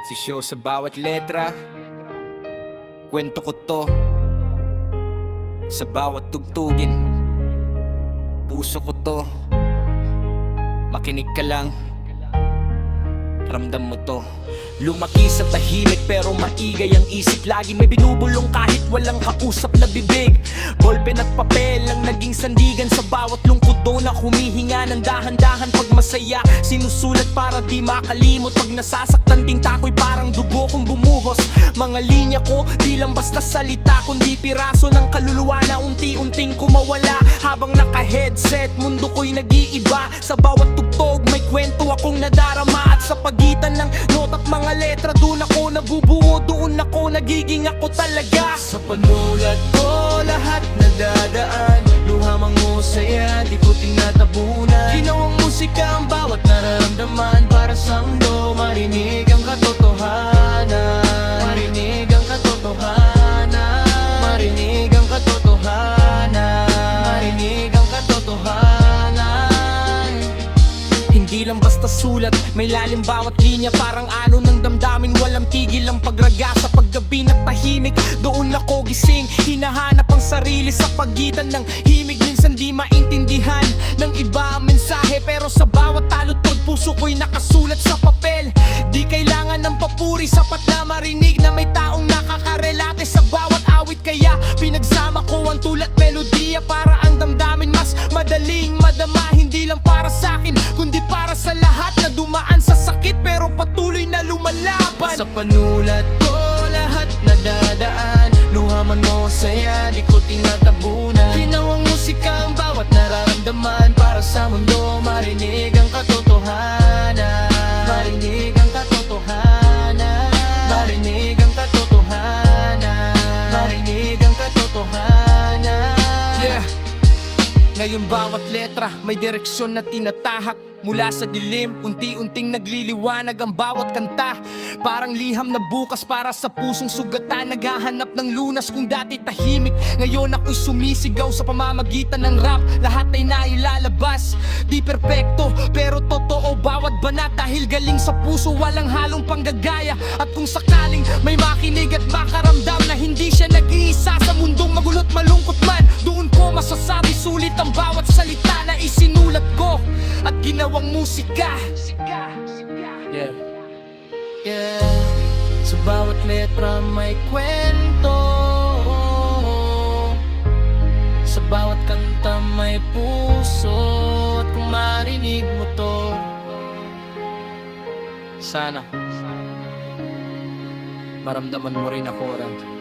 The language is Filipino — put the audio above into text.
Sisyo sa bawat letra, kwento ko to. Sa bawat tugtugin, puso ko to. Makinig ka lang, ramdam mo to. Lumaki sa tahimik pero maigay ang isip. Laging may binubulong kahit walang kausap na bibig. Ballpen at papel ang naging sandigan sa bawat lungkot doon na humihinga ng dahan-dahan pag masaya. Sinusulat para di makalimot. Pag nasasaktan tinta ko'y parang dugo kong bumuhos. Mga linya ko di lang basta salita, kundi piraso ng kaluluwa na unti-unting kumawala. Habang naka-headset, mundo ko'y nag-iiba. Sa bawat tugtog may kwento akong nadarama. At sa pagitan ng nota't mga letra, doon ako nabubuo, doon ako nagiging ako talaga. Sa panulat ko lahat nadadaan, luhamang musaya, di ko tinatabunan. Ginawang musika ang bawat nararamdaman, para sa mundo marinig ang katotohanan. Marinig ang katotohanan. Marinig ang katotohanan. Marinig ang katotohanan. Hindi lang basta sulat, may lalim bawat linya. Parang ano ng damdamin, walang tigil ang pagraga. Sa paggabi na tahimik, doon ako gising. Hinahanap ang sarili sa pagitan ng himig. Minsan di maintindihan ng iba ang mensahe, pero sa bawat talutod puso ko'y nakasulat sa papel. Di kailangan ng papuri, sapat na marinig na may taong nakakarelate sa bawat awit. Kaya pinagsama ko ang tulat melodiya, para ang damdamin mas madaling madama. Hindi lang para sa akin, kundi para sa lahat na dumaan sa sakit pero patuloy na lumalaban. Sa panulat ko lahat nadadaan, luhaman mo saya, di ko tinatabunan. Ginawang musika ang bawat nararamdaman, para sa mundo marinig ang katotohanan. Marinig ang katotohanan. Marinig ang katotohanan. Marinig ang katotohanan. Yeah. Ngayon bawat letra may direksyon na tinatahak. Mula sa dilim, unti-unting nagliliwanag ang bawat kanta. Parang liham na bukas para sa pusong sugatan. Naghahanap ng lunas kung dati tahimik, ngayon ako'y sumisigaw sa pamamagitan ng rap. Lahat ay nailalabas, di perpekto pero totoo bawat banat. Dahil galing sa puso, walang halong panggagaya. At kung sakaling may makinig at makaramdam na hindi siya nag-iisa sa mundong magulot malungkot man, doon ko masasabi sulit ang bawat salita na isinulat ko at ginawang musika. Yeah. Yeah. Sa bawat letra may kwento, sa bawat kanta may puso. At kung marinig mo to, sana maramdaman mo rin ako, Ram.